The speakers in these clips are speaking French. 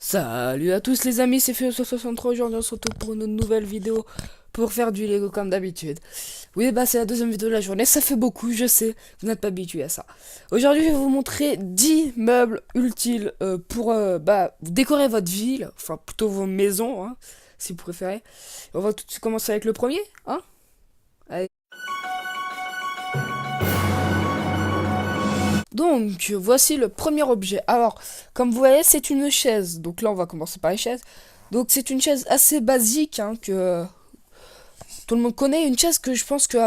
Salut à tous les amis, c'est Fio63. Aujourd'hui on se retrouve pour une nouvelle vidéo pour faire du Lego comme d'habitude. Oui, bah c'est la deuxième vidéo de la journée, ça fait beaucoup, je sais, vous n'êtes pas habitués à ça. Aujourd'hui je vais vous montrer 10 meubles utiles pour décorer votre ville, enfin plutôt vos maisons, hein, si vous préférez. On va tout de suite commencer avec le premier, hein. Allez. Donc voici le premier objet. Alors, comme vous voyez, c'est une chaise. Donc là on va commencer par les chaises. Donc c'est une chaise assez basique hein, que tout le monde connaît, une chaise que je pense que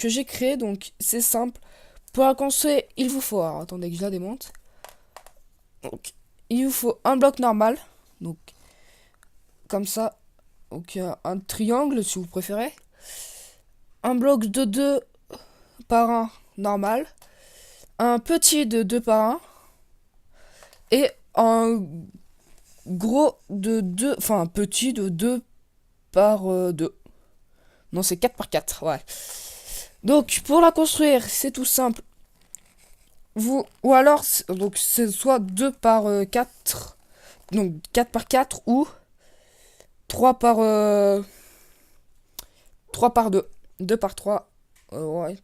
j'ai créée, donc c'est simple. Pour la construire, il vous faut, alors attendez que je la démonte. Donc, il vous faut un bloc normal, donc comme ça, donc un triangle si vous préférez. Un bloc de 2 par 1 normal, un petit de 2 par 1 et un gros de 2, enfin un petit de 2 par 2. Non, c'est 4 par 4, ouais. Donc pour la construire, c'est tout simple. Ou alors, donc c'est soit 2 par 4, donc 4 par 4 ou 3 par 3 par 2. 2 par 3, ouais.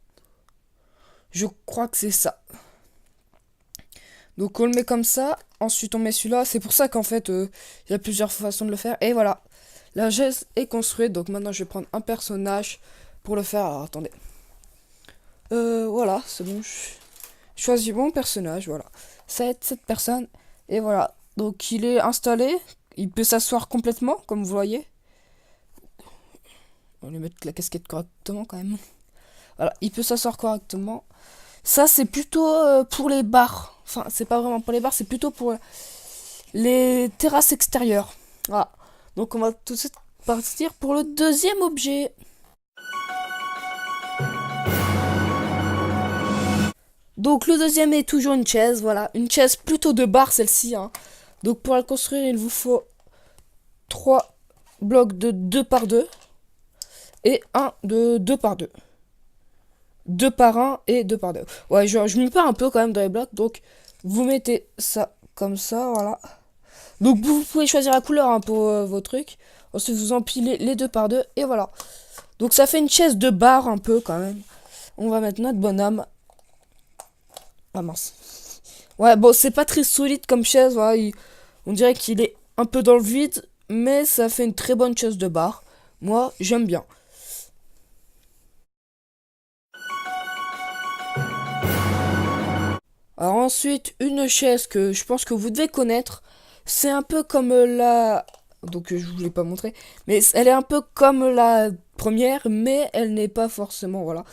Je crois que c'est ça. Donc on le met comme ça, ensuite on met celui-là. C'est pour ça qu'en fait, il y a plusieurs façons de le faire. Et voilà, la chaise est construite. Donc maintenant je vais prendre un personnage pour le faire. Alors attendez. Voilà, c'est bon. Je choisis mon personnage, voilà. Ça va être cette personne. Et voilà. Donc il est installé. Il peut s'asseoir complètement, comme vous voyez. On va lui mettre la casquette correctement quand même. Voilà, il peut s'asseoir correctement. Ça, c'est plutôt pour les bars. Enfin, c'est pas vraiment pour les bars, c'est plutôt pour les terrasses extérieures. Voilà. Donc on va tout de suite partir pour le deuxième objet. Donc le deuxième est toujours une chaise, voilà. Une chaise plutôt de bar, celle-ci, hein. Donc pour la construire, il vous faut 3 blocs de 2 par 2 et un de 2 par 2. 2 par un et 2 par 2. Ouais, je me perds un peu quand même dans les blocs. Donc, vous mettez ça comme ça, voilà. Donc, vous pouvez choisir la couleur hein, pour vos trucs. Ensuite, vous empilez les 2 par 2 et voilà. Donc, ça fait une chaise de bar un peu quand même. On va mettre notre bonhomme. Ah mince. Ouais, bon, c'est pas très solide comme chaise. Voilà, on dirait qu'il est un peu dans le vide. Mais ça fait une très bonne chaise de bar. Moi, j'aime bien. Alors ensuite, une chaise que je pense que vous devez connaître, c'est un peu comme la... Donc je vous l'ai pas montré, mais elle est un peu comme la première, mais elle n'est pas forcément, voilà.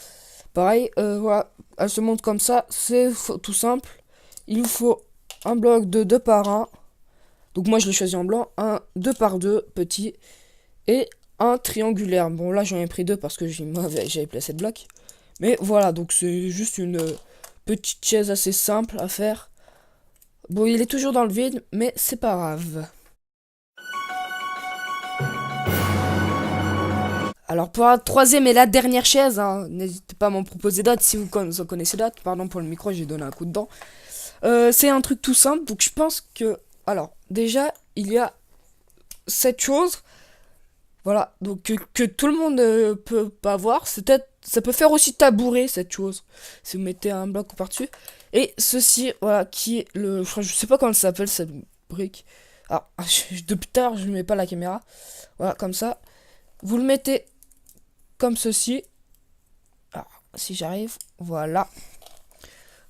Pareil, voilà, elle se montre comme ça, c'est tout simple. Il vous faut un bloc de 2 par un. Donc moi je l'ai choisi en blanc, un 2 par 2 petit, et un triangulaire. Bon là j'en ai pris deux parce que j'avais placé de blocs. Mais voilà, donc c'est juste une petite chaise assez simple à faire. Bon, il est toujours dans le vide, mais c'est pas grave. Alors pour la troisième et la dernière chaise, hein, n'hésitez pas à m'en proposer d'autres si vous en connaissez d'autres. Pardon pour le micro, j'ai donné un coup de dent. C'est un truc tout simple, donc je pense que... Alors, déjà, il y a cette chose, voilà, donc que tout le monde peut pas voir. C'est peut-être... Ça peut faire aussi tabouret, cette chose, si vous mettez un bloc par-dessus. Et ceci, voilà, qui est le... Je sais pas comment ça s'appelle, cette brique. Alors, depuis tard, je ne mets pas la caméra. Voilà, comme ça. Vous le mettez comme ceci. Alors, si j'arrive, voilà.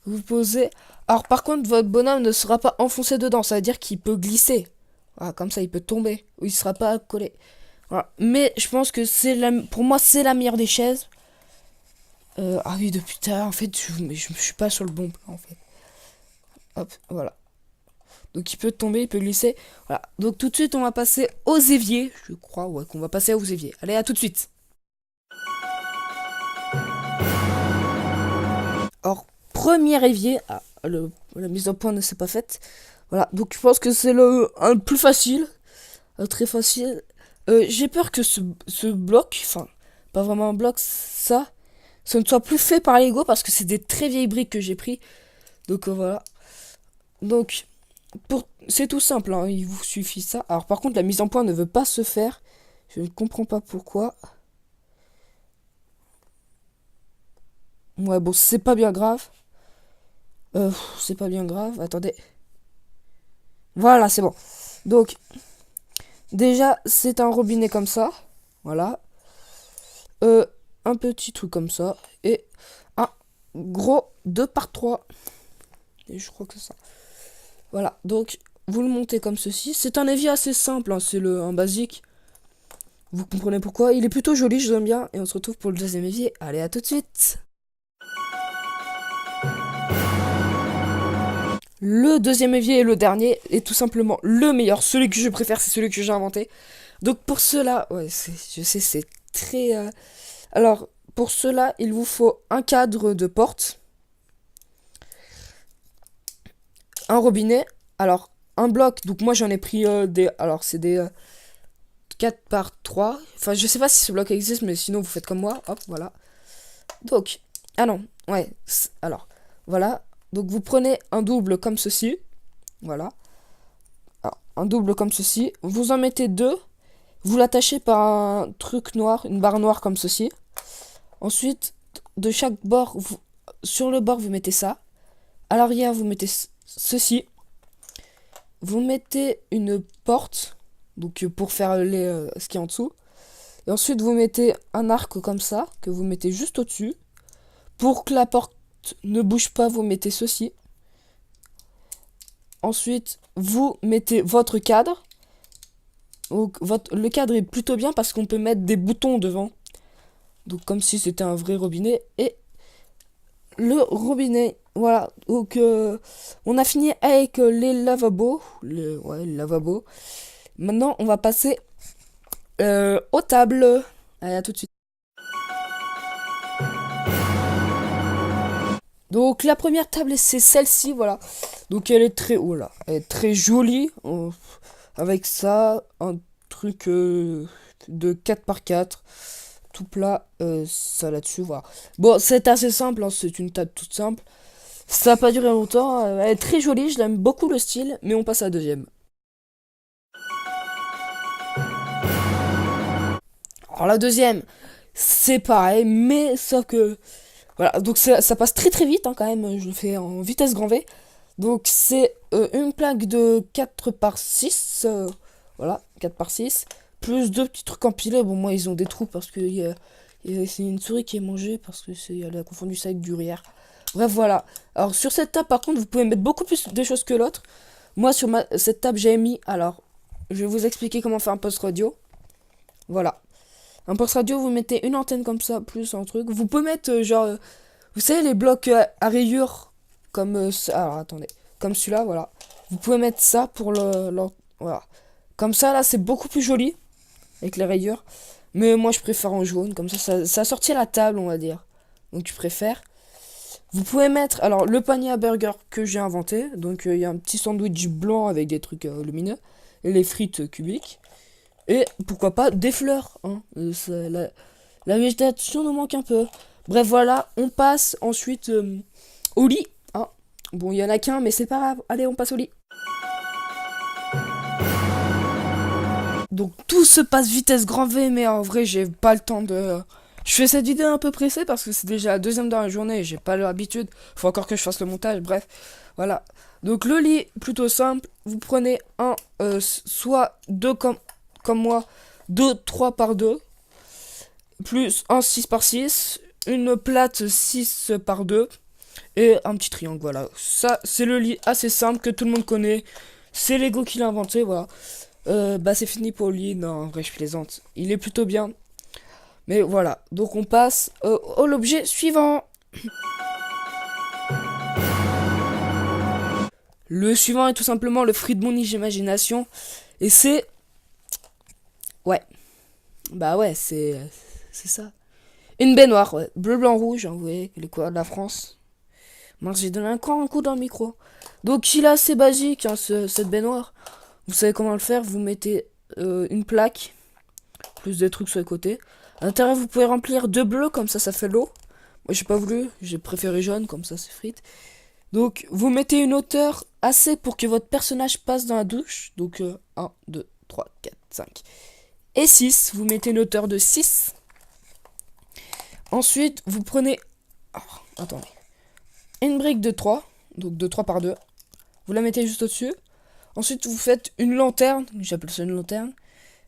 Vous posez. Alors, par contre, votre bonhomme ne sera pas enfoncé dedans. Ça veut dire qu'il peut glisser. Voilà, comme ça, il peut tomber. Ou il sera pas collé. Voilà. Mais je pense que pour moi, c'est la meilleure des chaises. Ah oui, depuis tard, en fait, je suis pas sur le bon plan, en fait. Hop, voilà. Donc il peut tomber, il peut glisser. Voilà. Donc tout de suite, on va passer aux éviers. Je crois, ouais, qu'on va passer aux éviers. Allez, à tout de suite. Alors, premier évier. Ah, la mise au point ne s'est pas faite. Voilà. Donc je pense que c'est le plus facile. Très facile. J'ai peur que ce bloc, enfin, pas vraiment un bloc, ce ne soit plus fait par Lego parce que c'est des très vieilles briques que j'ai pris. Donc voilà. Donc, C'est tout simple, hein, il vous suffit ça. Alors par contre, la mise en point ne veut pas se faire. Je ne comprends pas pourquoi. Ouais, bon, c'est pas bien grave. C'est pas bien grave. Attendez. Voilà, c'est bon. Donc, déjà, c'est un robinet comme ça. Voilà. Euh, un petit truc comme ça. Et un gros 2 par 3. Et je crois que c'est ça. Voilà. Donc, vous le montez comme ceci. C'est un évier assez simple, hein, c'est un basique. Vous comprenez pourquoi. Il est plutôt joli, je l'aime bien. Et on se retrouve pour le deuxième évier. Allez, à tout de suite. Le deuxième évier et le dernier est tout simplement le meilleur. Celui que je préfère, c'est celui que j'ai inventé. Donc pour cela, ouais, je sais, c'est très... Alors, pour cela, il vous faut un cadre de porte, un robinet, alors un bloc. Donc moi j'en ai pris des... Alors c'est des 4 par 3. Enfin, je sais pas si ce bloc existe, mais sinon vous faites comme moi. Hop, voilà. Donc, ah non, ouais. Alors, voilà. Donc vous prenez un double comme ceci. Voilà. Alors, un double comme ceci. Vous en mettez deux. Vous l'attachez par un truc noir, une barre noire comme ceci. Ensuite, de chaque bord, sur le bord, vous mettez ça. À l'arrière, vous mettez ceci. Vous mettez une porte, donc pour faire ce qui est en dessous. Et ensuite, vous mettez un arc comme ça, que vous mettez juste au-dessus. Pour que la porte ne bouge pas, vous mettez ceci. Ensuite, vous mettez votre cadre. Donc, le cadre est plutôt bien parce qu'on peut mettre des boutons devant. Donc comme si c'était un vrai robinet. Et le robinet, voilà. Donc on a fini avec les lavabos. Ouais, les lavabos. Maintenant, on va passer aux tables. Allez, à tout de suite. Donc la première table, c'est celle-ci, voilà. Donc elle est très, oh là, elle est très jolie. Avec ça, un truc de 4 par 4 tout plat, ça là-dessus, voilà. Bon, c'est assez simple, hein, c'est une table toute simple. Ça va pas durer longtemps, elle est très jolie, je l'aime beaucoup le style, mais on passe à la deuxième. Alors la deuxième, c'est pareil, mais sauf que... Voilà, donc ça passe très très vite, hein, quand même, je le fais en vitesse grand V. Donc c'est une plaque de 4 par 6 voilà, 4 par 6 plus deux petits trucs empilés. Bon, moi, ils ont des trous parce que c'est une souris qui est mangée parce que elle a confondu ça avec du gruyère. Bref, voilà. Alors, sur cette table, par contre, vous pouvez mettre beaucoup plus de choses que l'autre. Moi, sur cette table, j'ai mis... Alors, je vais vous expliquer comment faire un post radio. Voilà. Un post radio, vous mettez une antenne comme ça, plus un truc. Vous pouvez mettre, genre... vous savez, les blocs à rayures comme... alors, attendez. Comme celui-là, voilà. Vous pouvez mettre ça pour voilà. Comme ça, là, c'est beaucoup plus joli. Avec les rayures. Mais moi, je préfère en jaune. Comme ça sortit la table, on va dire. Donc, je préfère. Vous pouvez mettre, alors, le panier à burger que j'ai inventé. Donc, il y a un petit sandwich blanc avec des trucs lumineux. Et les frites cubiques. Et, pourquoi pas, des fleurs. Hein. La végétation nous manque un peu. Bref, voilà. On passe ensuite au lit. Hein. Bon, il y en a qu'un, mais c'est pas grave. Allez, on passe au lit. Donc tout se passe vitesse grand V, mais en vrai j'ai pas le temps de... Je fais cette vidéo un peu pressée parce que c'est déjà la deuxième dans la journée et j'ai pas l'habitude. Faut encore que je fasse le montage, bref. Voilà. Donc le lit, plutôt simple. Vous prenez soit deux comme moi, 3 par 2 plus un 6 par 6 une plate 6 par 2 et un petit triangle, voilà. Ça, c'est le lit assez simple que tout le monde connaît. C'est Lego qui l'a inventé, voilà. Bah c'est fini pour lui, non en vrai je plaisante, il est plutôt bien. Mais voilà, donc on passe à l'objet suivant. Le suivant est tout simplement le fruit de mon imagination. Et c'est... Ouais, bah ouais, c'est ça. Une baignoire, ouais. Bleu, blanc, rouge, hein, vous voyez, les couleurs de la France. Mince, j'ai donné encore un coup dans le micro. Donc il est assez basique, hein, cette baignoire. Vous savez comment le faire, vous mettez une plaque, plus des trucs sur les côtés. À l'intérieur, vous pouvez remplir de bleu, comme ça fait l'eau. Moi, j'ai pas voulu, j'ai préféré jaune, comme ça c'est frites. Donc, vous mettez une hauteur assez pour que votre personnage passe dans la douche. Donc, 1, 2, 3, 4, 5 et 6. Vous mettez une hauteur de 6. Ensuite, vous prenez... oh, attendez. Une brique de 3. Donc, de 3 par 2. Vous la mettez juste au-dessus. Ensuite, vous faites une lanterne. J'appelle ça une lanterne.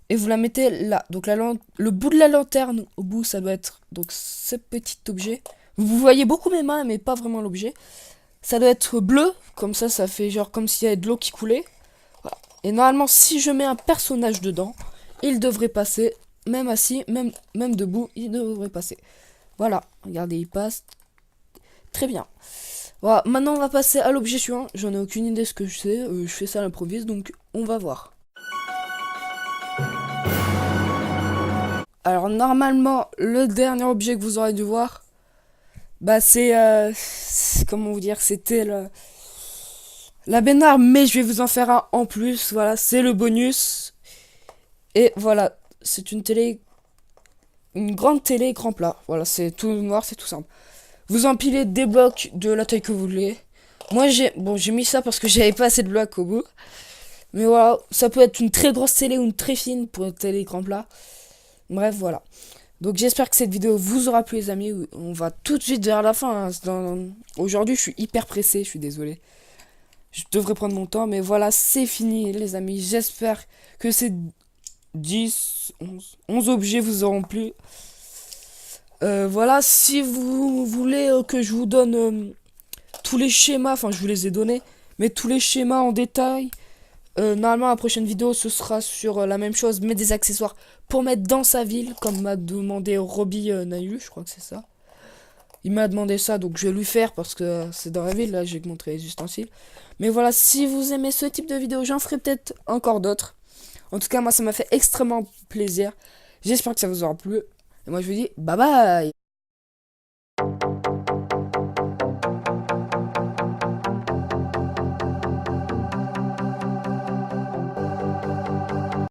Et vous la mettez là. Donc, le bout de la lanterne, au bout, ça doit être donc ce petit objet. Vous voyez beaucoup mes mains, mais pas vraiment l'objet. Ça doit être bleu. Comme ça fait genre comme s'il y avait de l'eau qui coulait. Voilà. Et normalement, si je mets un personnage dedans, il devrait passer. Même assis, même debout, il devrait passer. Voilà. Regardez, il passe. Très bien. Voilà. Maintenant, on va passer à l'objet suivant. J'en ai aucune idée de ce que je sais. Je fais ça à l'improviste, donc on va voir. Alors normalement, le dernier objet que vous aurez dû voir, bah comment vous dire, c'était la baignoire, mais je vais vous en faire un en plus. Voilà, c'est le bonus. Et voilà, c'est une grande télé, grand plat. Voilà, c'est tout noir, c'est tout simple. Vous empilez des blocs de la taille que vous voulez. Moi j'ai mis ça parce que j'avais pas assez de blocs au bout. Mais voilà, ça peut être une très grosse télé ou une très fine pour une télé grand plat. Bref, voilà. Donc j'espère que cette vidéo vous aura plu les amis. On va tout de suite vers la fin. Aujourd'hui je suis hyper pressé, je suis désolé. Je devrais prendre mon temps, mais voilà, c'est fini les amis. J'espère que ces 11 objets vous auront plu. Voilà, si vous voulez que je vous donne tous les schémas, enfin je vous les ai donnés, mais tous les schémas en détail. Normalement la prochaine vidéo ce sera sur la même chose, mais des accessoires pour mettre dans sa ville, comme m'a demandé Robbie Nayu, je crois que c'est ça. Il m'a demandé ça, donc je vais lui faire parce que c'est dans la ville, là j'ai montré les ustensiles. Mais voilà, si vous aimez ce type de vidéo, j'en ferai peut-être encore d'autres. En tout cas, moi ça m'a fait extrêmement plaisir. J'espère que ça vous aura plu. Et moi je vous dis bye bye.